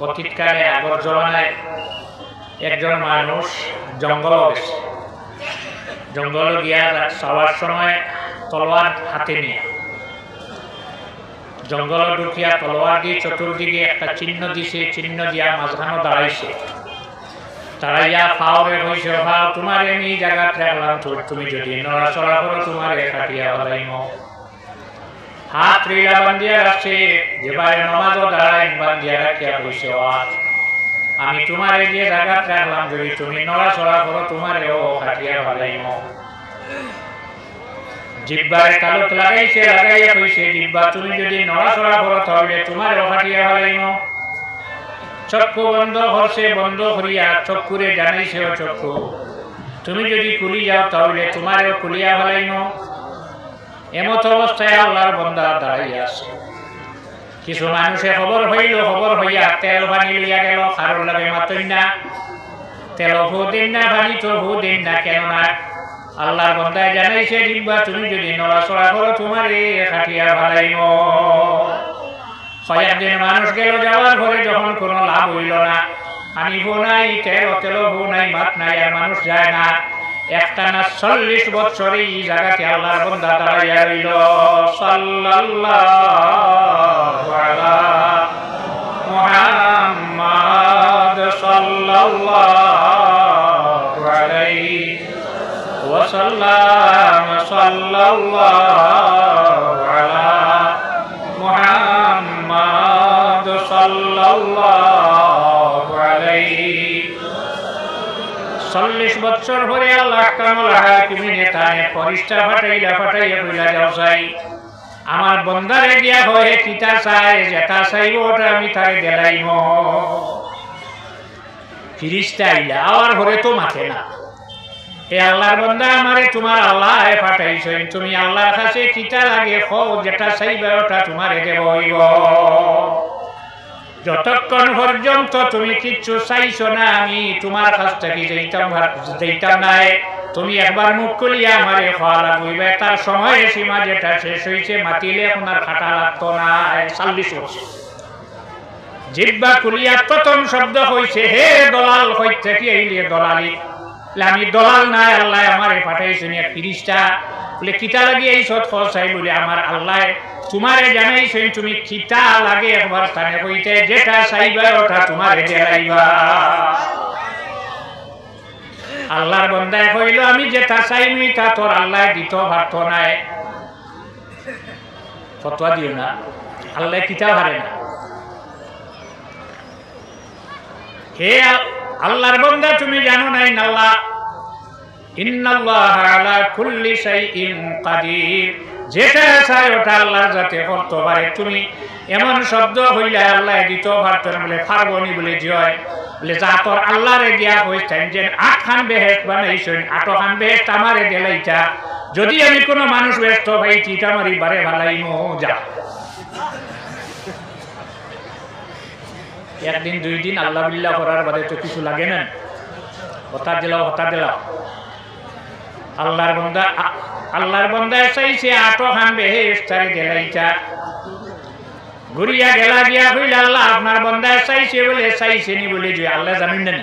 অতীতকালে আগর জমানায় একজন মানুষ জঙ্গল গেছে, জঙ্গল গিয়া যাওয়ার সময় তলোয়ার হাতে নিয়ে জঙ্গল ঢুকিয়া তলোয়ার দিয়ে চতুর্দিকে একটা চিহ্ন দিছে, চিহ্ন দিয়া মাঝখানে দাঁড়াইছে। দাঁড়াইয়া ফাওরে হইছে, ফাও তোমার এমনি জায়গা রাখলাম, তুমি যদি নড়াচড়া করো তোমার কাটিয়া হলাইম। হাত রিলা বান্ধিয়া রাখছে, যেভাবে নমাজও দাঁড়াই বান্ধিয়া রাখিয়া হইছে, আমি তোমার যে জায়গা রাখলাম, যদি তুমি নড়াচড়া করো তোমারেও কাটিয়া হলাইম। জিহ্বারে তালুক লাগাইছে, লাগাইয়া কইছে, জিহ্বা তুমি যদি নড়াচড়া করো তাহলে তোমারও কাটিয়া হলাইম। চক্ষু বন্ধ করছে, বন্ধ করিয়া চক্ষুরে জানাইছে, ও চক্ষু তুমি যদি খুলি যাও তাহলে তোমারও খুলিয়া হলাইম। এমত অবস্থায় আল্লাহর বান্দা দাঁড়াইয়া আছে। কিছু মানুষে খবর হইল, খবর হইয়া তেল পানি লইয়া গেল, কারোর লাগে মাতই না, তেল ভু দিন না, পানি তো ভু দিন না, কেননা আল্লাহর বান্দায় জানাইছে, জিহ্বা তুমি যদি নড়াচড়া করো তোমারে কাটিয়া হলাইম। কয়েকদিন মানুষ গেল, যাওয়ার পরে যখন কোনো লাভ হইল না, পানি ভু নাই, তেল ভু নাই, মাত নাই, আর মানুষ যায় না, একটা না 40 বছর এই জায়গাতে আল্লাহর বান্দা দাঁড়াইয়া রইল। সাল্লাল্লাহু আলা মুহাম্মাদ সাল্লাল্লাহু আলাইহি ওয়াসাল্লাম, সাল্লাল্লাহু আলা মুহাম্মাদ সাল্লাল্লাহু আলাইহি। 40 বছর পরে আল্লাহ কামল হাকিমিনে তানে ফরিস্তা ফাটাইয়া কইলা, যাও চাই আমার বন্দারে গিয়া হয়ে কিতা চাই, যেটা চাইব ওটা আমি তারে দেলাইম। ফিরিস্তা আইলা, আর ঘরে তো মাথে না, এ আল্লাহর বান্দা আমারে তোমার আল্লাহ পাঠাইছেন, তুমি আল্লাহর কাছে কিতা লাগে কও, যেটা চাইবে ওটা তোমারে দেব হইব। যতক্ষণ পর্যন্ত তুমি কিচ্ছু চাইছো না, আমি তোমার কাছ থেকে যেতাম নাই। তুমি একবার মুখ খুলিয়া আমারে খাওয়া লাগবে, তার সময় সীমা যেটা শেষ হয়েছে, মাতিলে এখন আর খাটা লাগতো না। 40 বছর জিহ্বা খুলিয়া প্রথম শব্দ হইছে, হে দলাল, কই থেকে আইলে দলালি? আমি দলাল নাই, আল্লাহ আমারে পাঠাইছেন এক ফিরিস্তা। বলে কিতা লাগে এই সৎ ফসাই? বলে আমার আল্লাহ তোমারে জানাইছেন তুমি কিতা লাগে একবার তানে কইতে, যেটা চাইবা ওটা তোমারে দেলাইবা। আল্লাহর বান্দায় কইল, আমি যেটা চাইনি তা তোর আল্লাহ দিত পারতো নাই। ফতোয়া দিও না, আল্লাহ কিতা হারে না। হে আল্লাহর বান্দা, তুমি জানো নাই আল্লাহ ইন্নাল্লাহ আলা কুল্লি শাইইন কাদির, যেটা চাই ওটা আল্লাহ যাতে করতে পারে। তুমি এমন শব্দ হইলে আল্লাহ দিত পারতেন, বলে পারবনি বলে জয়, বলে যা তোর আল্লাহরে দিয়া কইতেন যে 8 খান বেহেশত বানাইছেন, 8 খান বেহেশত আমারে দেলাইতা, যদি আমি কোনো মানুষ ব্যস্ত পাইছি তা আমারই বারে ভালাইমো, যা। একদিন 2 দিন আল্লাহ বিল্লাহ করার বাদে তো কিছু লাগে না, হতা দিলাও। আল্লাহর বান্দা চাইছে 8 খান বেহেশত তারে দেলাইতা। ঘুরিয়া গেলা গিয়া কইল, আল্লাহ আপনার বান্দা চাইছে বলে চাইছে নি বলে যে আল্লাহ জানেন না?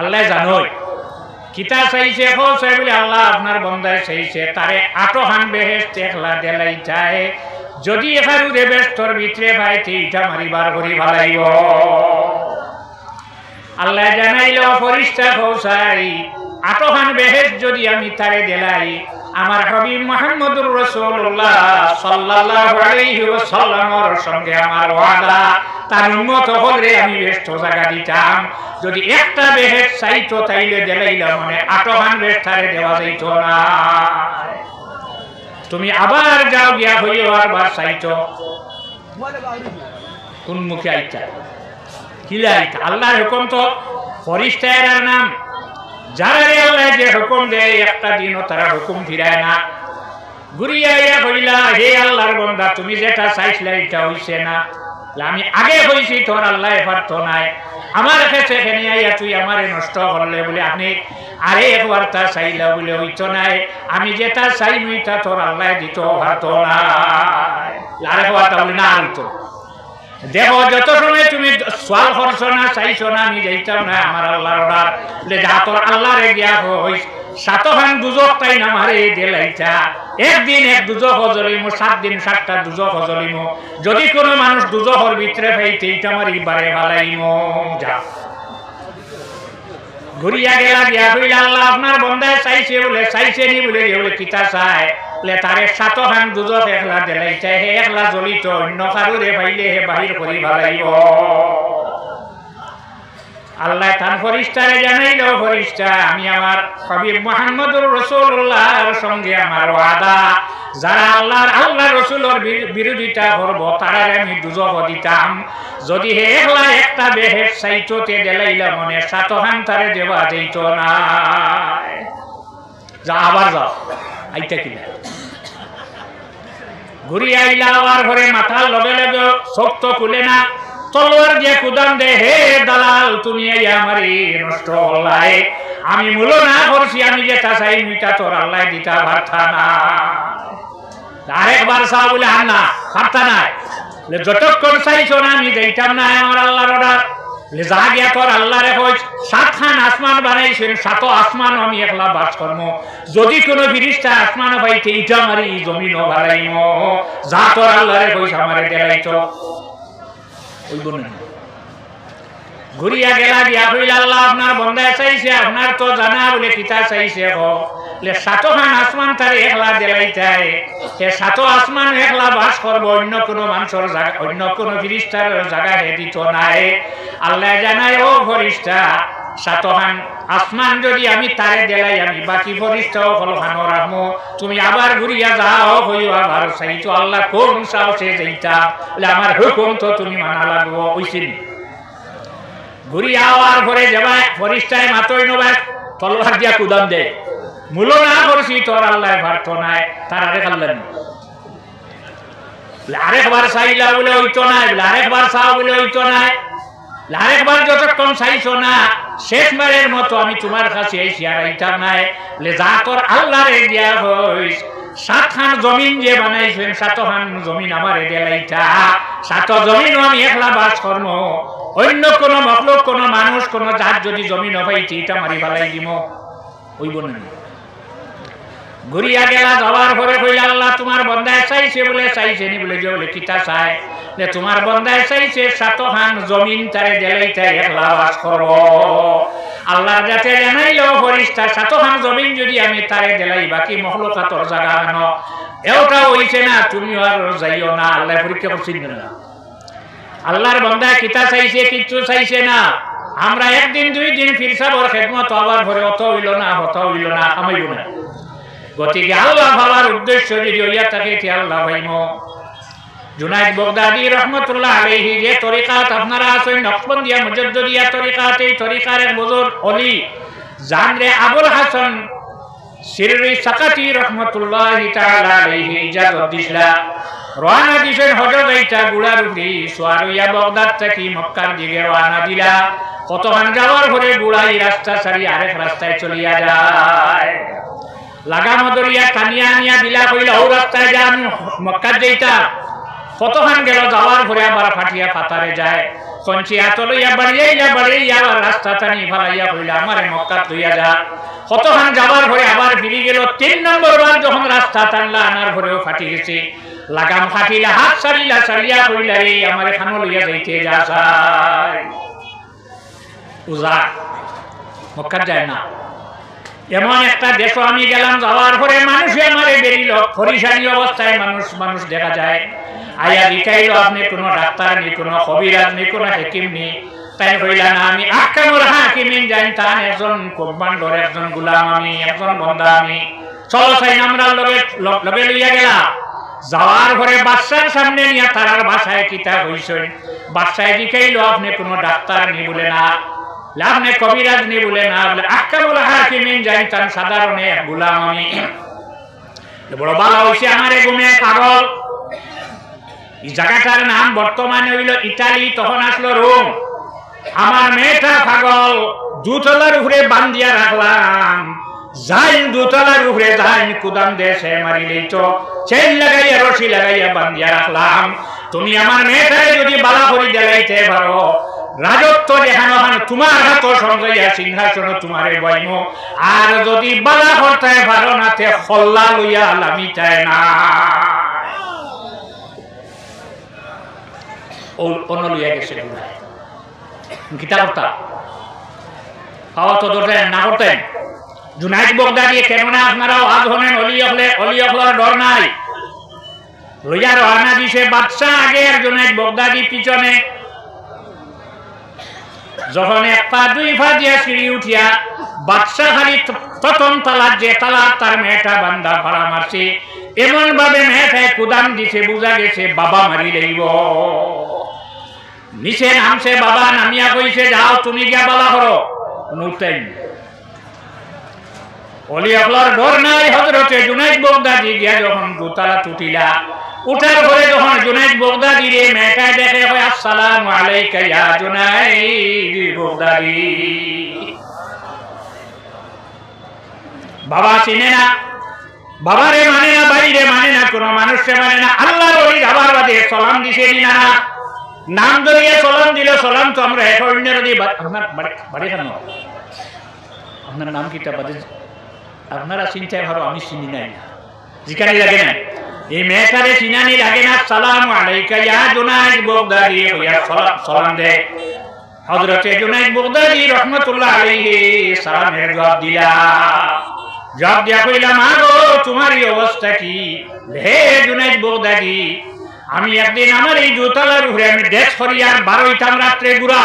আল্লাহ জানোই কিতা চাইছে, চাই বলে আল্লাহ আপনার বান্দা চাইছে তারে 8 খান বেহেশত একলা দেলাইতায়, যদি এখানে ব্যস্তর ভিতরে ভাইতে ইটা মারিবার করি ভালাইব। আল্লাহ জানাইল, ফরিস্তা পৌঁছাই 8 খান বেহেশত যদি আমি তারে দেলাই, আমার হাবিব মুহাম্মদুর রাসূলুল্লাহ সাল্লাল্লাহু আলাইহি ওয়াসাল্লামের সঙ্গে আমার ওয়াদা, তার উম্মত হলে আমি ব্যস্ত জায়গা দিতাম। যদি একটা বেহেশত চাইতো তাইলে দেলাইলাম, মানে 8 খান বেহেশত তারে দেওয়া যাইত না। তুমি আবার যাও গিয়া হইও আবার চাইতো, কোন মুখে আইতা কিলা আইতা? আল্লাহর হুকুম তো ফরিস্তার নাম, যারা আল্লাহ যে হুকুম দেয় একটা দিনও তারা হুকুম ফিরায় না। ঘুরিয়া কইলা, হে আল্লাহর বান্দা, তুমি যেটা চাইছিলে এটা হইছে না। আমি আগে হইছি, তোর আল্লাহ পারতো নাই, আমার কাছে এখানে আইয়া তুই আমারে নষ্ট করলে বলে আপনি আরে একবার তা চাইলা বলে হইতো নাই, আমি যেটা চাইনি তা তোর আল্লাহ দিত পারতো না। আরেকবার তা বলে না হইতো দেখো যত সময় তুমি সোয়াল করছো না চাইছো না আমি যাইতাম না আমার আল্লাহর অর্ডার লে যা তোর আল্লাহরে গিয়া হই সাতখান দুজক তাই না মারে দিলাইতা একদিন এক দুজক জ্বলিমু 7 দিন 7টা দুজক জ্বলিমু যদি কোনো মানুষ দুজকের ভিতরে পাইতে এইটা আমার ইবারে ভালাইমু যা ঘুরিয়া গেলা গিয়া কইলা আল্লাহ আপনার বন্দায় চাইছে বলে চাইছে নি বলে বলে কিতা চায় লে তারে সাতখান দুজক একলা দিলাইতা হে একলা জ্বলিত অন্য কারুরে পাইলে হে বাহির করি ভালাইব আল্লাহ তান ফরিস্তারে জানাইল ফরিস্তা আমি আমার হাবিব মুহাম্মদুর রাসূলুল্লাহর সঙ্গে আমার ওয়াদা যারা আল্লাহ রাসূলের বিরোধিতা করব তারারে আমি দুজক দিতাম যদি হে একলা একটা বেহেশ চাইতোতে দেলাইলা মনে সাতখান তারে দেওয়া যাইতো না যা আবার যাও আইতা কিনা ঘুরি আইলা আবার ঘরে মাথা লগে লগে শক্ত খুলে না তলোয়ার দিয়ে কুদান দে হে দালাল তুমি আমারে নষ্ট হলাই আমি মূল না করছি আমি যেটা চাই মিটা তোর আল্লাহ দিতা পারতা না আরেকবার চা বলে আন্না পারতা নাই যতক্ষণ চাইছো না আমি যাইতাম না আমার আল্লাহর অর্ডার যা গিয়া তোর আল্লাহরে কই 7খান আসমান বানাইছেন 7 আসমান আমি একলা বাস করব যদি কোনো ফেরেশতা আসমান পাইতে ইটা মারি জমিন বাড়াইমো যা তোর আল্লাহরে কই আমারে দেলাইতো ওই বনে ঘুরিয়া গেলা গিয়া কইলা আল্লাহ আপনার বন্দায় চাইছে আপনার তো জানা বলে কিতা চাইছে হো লে 7খান আসমান তারে একলা দেলাইতাই হে 7 আসমান একলা বাস করব অন্য কোনো মানুষের জায়গা অন্য কোনো ফেরেশতার জায়গা হে দিত নাই আল্লাহ জানায় ও ফেরেশতা 7খান আসমান যদি আমি তারে দেলাই আমি বাকি ফেরেশতাও হলখানো রাখমু তুমি আবার ঘুরিয়া যাও হইও আবার চাইতো আল্লাহ কোন সাহসে যাইতা বলে আমার হুকুম তো তুমি মানা লাগবো ওইছিনি ঘুরিয়া আওয়ার ঘরে যাবা ফেরেশতায় মাতই নবা তলোয়ার দিয়া কুদান দে মূল না করছি তোর আল্লাহ পারতো নাই তারারে খাল্লেন আরেকবার চাইলা বলে হইতো নাই আরেকবার চাও বলে হইতো নাই আরেকবার যতক্ষণ চাইছো না শেষবারের মতো আমি তোমার কাছে এসে আর আইতাম নাই যা তোর আল্লাহরে দিয়া হইস 7খান জমিন যে বানাইছেন 7খান জমিন আমারে দেলাইতা 7 জমিন আমি একলা বাস করব অন্য কোন মখলুক কোন মানুষ কোন জাত যদি জমিন পাইছি এটা মারি বালাই দিব ওই বনে ঘুরিয়া গেলা যাওয়ার পরে কইলা আল্লাহ তোমার বন্দায় চাইছে বলে চাইছে নি বলে যে বলে কিতা চায় যে তোমার বন্দায় চাইছে 7খান জমিন তারে দেলাইতা একলা বাস করব আল্লাহর কাছে জানাইল ফেরেশতা 7খান জমিন যদি আমি তারে দেলাই বাকি মখলুকাতর জায়গা ন এওটা হইছে না তুমি আর যাইও না আল্লাহ পরীক্ষা করছেন না আল্লাহর বান্দা কিতা চাইছে কিচ্ছু চাইছে না আমরা একদিন 2 দিন ফিরসাবর খেদমত আবার ভরে অত হইল না আমাইব না গতিকে আল্লাহ ভাবার উদ্দেশ্য যদি হইয়া থাকে কি আল্লাহ ভাইমো জুনাইদ বাগদাদি রহমতুল্লাহ আলাইহি যে তরিকাত আপনারা আছেন নকশবন্দিয়া মুজাদ্দিদিয়া তরিকাত এই তরিকার এক বুজুর্গ ওলি জানরে আবুল হাসান সিররি সাকাতি রহমতুল্লাহি তাআলা আলাইহি ইজাজত দিছলা রওনা দিছেন হযরত আইতা গুড়ার উপরে সোয়ারিয়া বাগদাদ থেকে মক্কার দিকে রওনা দিলা কতক্ষণ যাওয়ার পরে গুড়াই রাস্তা ছাড়ি আরেক রাস্তায় চলিয়া যায় লাগাম দরিয়া টানিয়া আনিয়া দিলা কইলা ও রাস্তায় যা আমি মক্কা যাইতা কতক্ষণ গেল যাওয়ার পরে আবার ফাটিয়া পাতারে যায় কঞ্চিয়া তলইয়া বাড়িয়া রাস্তা টানি ফালাইয়া কইলা আমারে মক্কা লইয়া যা কতক্ষণ যাওয়ার পরে আবার ফিরে গেল 3 নম্বর বার যখন রাস্তা টানলা আনার পরেও ফাটি গেছে লাগাম ফাটিলা হাত সারিয়া কইলা রে আমারে খানো লইয়া যাইতে যা যায় উজা মক্কা যায় না এমন একটা দেশ আমি গেলাম যাওয়ার পরে মানুষে আমারে বেরিল ফরিসানি অবস্থায় মানুষ দেখা যায় আয়া দিকাইল আপনি কোনো ডাক্তার নেই কোনো কবিরাজ নেই কোনো হাকিম নেই তাই কইলা না আমি আহকামুল হাকিমিন জানতাম একজন কমান্ডর একজন গোলাম আমি একজন বন্দা আমি চলো চাই আমরা লগে লইয়া গেলা যাওয়ার পরে বাদশার সামনে নিয়ে তারার ভাষায় কিতা হইছেন বাদশায় দিকাইল আপনি কোনো ডাক্তার নেই বলে না আপনি কবিরাজ নেই বলে না বলে আহকামুল হাকিমিন জানতাম সাধারণ এক গোলাম আমি বড় ভালো হইছে আমারে গুমে পাগল এই জায়গাটার নাম বর্তমানে হইল ইতালি তখন আসলো রোম আমার মেয়েটা পাগল দুতলার উপরে বান্ধিয়া রাখলাম যাইন দুতলার উপরে যাইন কুদাম দেশে মারিলেই তো চেন লাগাইয়া রশি লাগাইয়া বান্ধিয়া রাখলাম তুমি আমার মেয়েটারে যদি বালা করে জ্বালাইতে পারো, রাজত্ব যেখানে তোমার হাত সঞ্জয়া সিংহাসন তোমারে বইম, আর যদি বালা করতে পারো না তে খল্লা লইয়া লামি চায় না অন্য লইয়া গেছে গীতা করতা খাওয়া তো ধরতেন না করতেন। জুনাইদ বগদাদি কেননা আপনারাও আজ হলেন অলি হলের ডর নাই, লইয়া রওনা দিছে বাদশা আগে আর জুনাইদ বগদাদি পিছনে। যখন এক পা দুই পা দিয়া সিঁড়ি উঠিয়া বাদশা খালি প্রথম তালার যে তালা তার মেয়েটা বান্দা ভাড়া মারছে, এমন ভাবে মেয়েটায় কুদাম দিছে, বুঝা গেছে বাবা মারি লইব। নিচে নামছে, বাবা নামিয়া কইছে যাও তুমি গিয়া বালা করো, উঠতেন অলি আকলার ডর নাই। হযরতে জুনাইদ বগদাদি গিয়া যখন দোতলা তুটিলা, উঠার পরে যখন জুনাইদ বগদাদি রে মেয়েটা দেখে হয় আসসালামু আলাইকা ইয়া জুনাইদ বগদাদি। বাবা চিনে না, বাবারে মানে না, বাইরে মানে না, কোন মানুষকে মানে না, আল্লাহর ওলি যাবার বাদে সালাম দিছে না, নাম ধরিয়ে সালাম দিল। সালাম তো আমরা এক অন্যের দিয়ে আপনার বাড়ি কেন, আপনার নাম কিটা বাদে আপনারা চিন্তায় ভালো, আমি চিনি নাই, যেখানে লাগে না এই মেয়েটারে চিনানি লাগে না। সালামু আলাইকা ইয়া জুনাইদ বগদাদি হইয়া সালাম দে। হযরতে জুনাইদ বগদাদি রাহমাতুল্লাহ আলাইহি সালামের জবাব দিলা। জবাব দিয়া কইলা মা গো তোমার এই অবস্থা কি? হে জুনাইদ বগদাদি, আমি একদিন আমার এই দোতলার উপরে আমি দেশ করিয়ার বারোইতাম রাত্রে ঘুরা,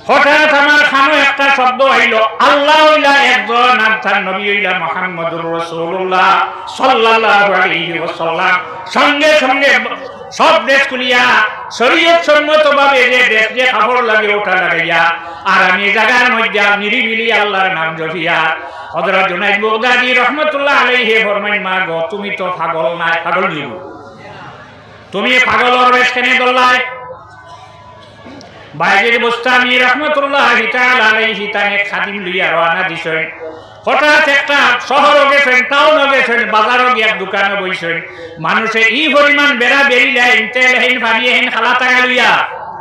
হঠাৎ আমার কানে একটা শব্দ হইল আল্লাহ হইলা একজন আর তার নবী হইলা মুহাম্মদুর রাসূলুল্লাহ সাল্লাল্লাহু আলাইহি ওয়াসাল্লাম। সঙ্গে সঙ্গে সব দেশ খুলিয়া শরীয়ত সম্মত ভাবে যে দেশ যে কাপড় লাগে ওটা লাগাইয়া আর আমি জায়গার মধ্যে নিরিবিলি আল্লাহর নাম জপিয়া হযরত জুনাইদ বগদাদি রাহমাতুল্লাহ আলাইহি ফরমাই মা গো তুমি তো পাগল না, পাগল নিব তুমি পাগলের বেশ কেন দল্লাই? বাইরের বুস্তামি রাহমাতুল্লাহি তাআলা আলাইহি তানে খাদিম লইয়া রওনা দিছেন। হঠাৎ একটা শহর গেছেন, টাউন গেছেন, বাজারও গিয়া দোকানে বইছেন। মানুষে ই পরিমাণ বেড়া বেরিলেন, তেল হেন পানি হেন খালা টাকা লইয়া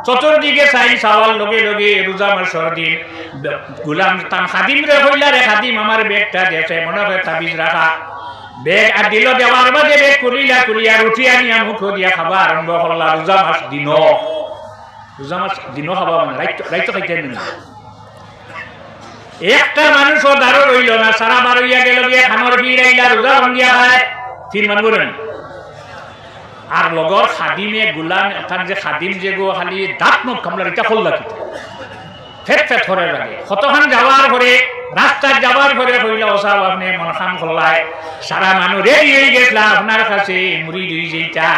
চতুর্দিকে চাই চাওয়ার লগে লগে রোজা মাসের দিন গুলাম তাম খাদিম রে হইলা রে খাদিম আমার ব্যাগটা দিয়েছে, মনে হয় তাবিজ রাখা বেগ আর দিল, দেওয়ার বাদে বেগ কুলিয়া রুটি আনিয়া মুখ দিয়া খাবা আরম্ভ করলা। রোজা মাস দিন, রোজা মাস দিনও খাবা মানে রাইতো খাইতে না। একটা মানুষও দাঁড়ো রইল না, সারা বারইয়া গেল গিয়ে খানোর ভিড় আইলা, রোজা ভাঙ্গিয়া খায় ফির মান করেন। আর লগর খাদিমে গুলাম তার যে খাদিম যে গো খালি দাঁত নখ কামলার এটা খোল্লা কিতে ফেট ফেট করে লাগে। কতক্ষণ যাওয়ার পরে রাস্তায় যাওয়ার পরে কইলা ও সাহেব আপনি মন খাম খোল্লায় সারা মানুষ রেডি হয়ে গেছিল আপনার কাছে মুড়ি দুই যেটা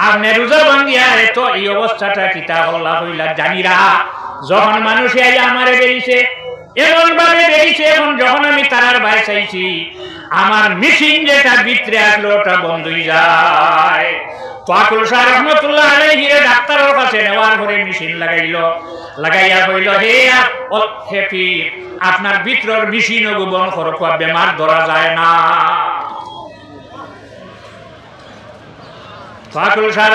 আপনি রোজা ভাঙ্গিয়া এত এই অবস্থাটা কিতা হল্লা হইলা জানিরা। যখন মানুষে আইয়া আমারে বেরিয়েছে এমন ভাবে বেরিয়েছে, এখন যখন আমি তারার ভাই চাইছি আমার মেশিন যেটা ভিতরে আসলো ওটা বন্ধ হয়ে যায়। তোয়াকুল শাহ রহমতুল্লাহ আলাইহি ডাক্তারের কাছে নেওয়ার পরে মেশিন লাগাইয়া কইল হে পীর আপনার ভিতরের মেশিন বন্ধ করো, বেমার ধরা যায় না। তোয়াকুল শাহ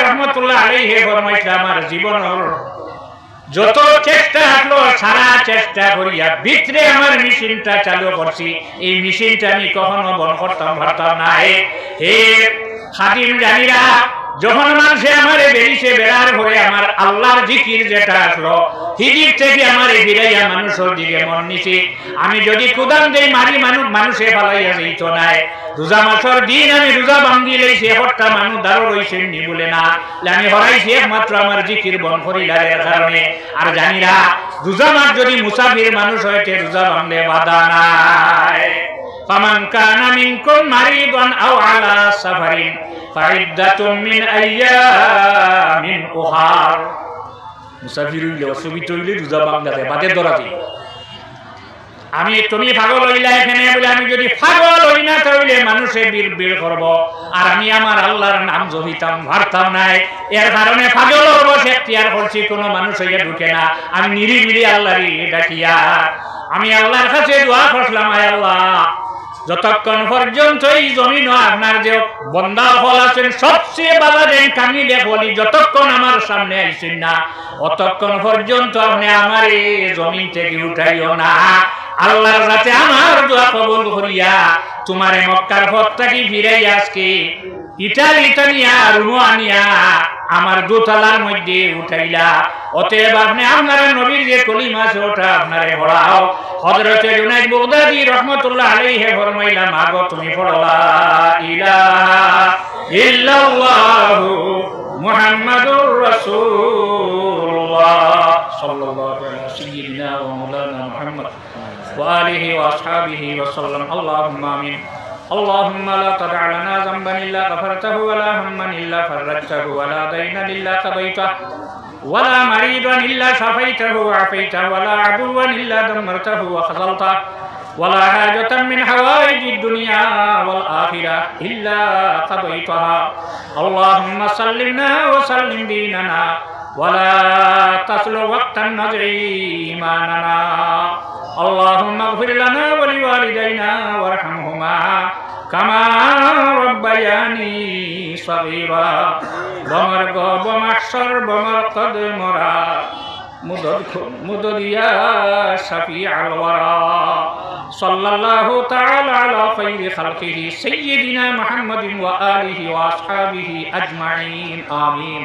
রহমতুল্লাহ আলাইহি ফরমাইছে আমার জীবনের যত চেষ্টা হলো সারা চেষ্টা করিয়া ভিতরে আমার মেশিনটা চালু করছি, এই মেশিনটা আমি কখনো বন্ধ করতাম পারতাম না। হে খাদিম জানিরা, যখন মানুষে আমারে বেরিয়েছে বেড়ার পরে আমার আল্লাহর জিকির যেটা আসলো হিদিক থেকে আমার ফিরাইয়া মানুষের দিকে মন নিছে। আমি যদি কুদাম দেই মারি মানুষে ফালাইয়া যেত নাই। রোজা মাসের দিন আমি রোজা ভাঙ্গি লইছি, একটা মানুষ দাঁড়ো রয়েছে নি বলে না, আমি হরাইছি একমাত্র আমার জিকির বন করিলার কারণে। আর জানিরা রোজা মাস যদি মুসাফির মানুষ হয়েছে রোজা ভাঙলে বাধা নাই। ফামান কানা মিনকুম মারিদান আও আলা সাফারিন ফাইদ্দাতুম মিন আইয়ামিন উখার। মুসাফির হইলে অসুবিধা হইলে রোজা ভাঙলে বাদে ধরা দিই। আমি তুমি পাগল হইলা এখানে বলে আমি যদি পাগল হই না তাহলে মানুষে বীর করব, আর আমি আমার আল্লাহর নাম জপিতাম পারতাম নাই। এর কারণে পাগল হব এখতিয়ার করছি, কোনো মানুষ হইয়া ঢুকে না। আমি নিরিবিলি আল্লাহরই ডাকিয়া আমি আল্লাহর কাছে দোয়া করলাম, আয় আল্লাহ যতক্ষণ পর্যন্ত এই জমিন আপনার যে বন্দা ফল আছেন সবচেয়ে বাজারের কামিলে বলি যতক্ষণ আমার সামনে আইছেন না অতক্ষণ পর্যন্ত আপনি আমার এই জমিন থেকে উঠাইও না। আল্লাহর কাছে আমার দোয়া কবুল করিয়া তোমারে মক্কার পথ থেকে ফিরাই আজকে ইটালিয়া রুমানিয়া আমার দোতলার মধ্যে উঠাইলা। অতএব আপনি আপনার নবীর যে কলিমা আছে ওটা আপনারে পড়াও। হযরতে জুনাইদ বাগদাদী রাহমাতুল্লাহ আলাইহি ফরমাইলা মাগো তুমি পড়ো লা ইলাহা ইল্লাল্লাহু মুহাম্মাদুর রাসূলুল্লাহ সাল্লাল্লাহু আলাইহি সাইয়্যিদিনা ওয়া মাওলানা মুহাম্মদ ওয়া আলিহি ওয়া আসহাবিহি ওয়া সাল্লাম। আল্লাহুম্মা আমিন। اللهم لا تدع لنا ذنبا إلا غفرته ولا هما إلا فرجته ولا دينا إلا قضيته ولا مريضا إلا شفيته وعافيته ولا عدوا إلا دمرته وخذلته ولا حاجة من حوائج الدنيا والآخرة إلا قضيتها. اللهم سلمنا وسلم ديننا ولا تسلو وقت النزع إيماننا. اللهم اغفر لنا ولوالدينا وارحمهما كما ربياني صغيرا. بمرغ بمحشر بمرقد مرا مدد يا شفيع الورى. صلى الله تعالى على خير خلقه سيدنا محمد وآله وأصحابه أجمعين. آمين.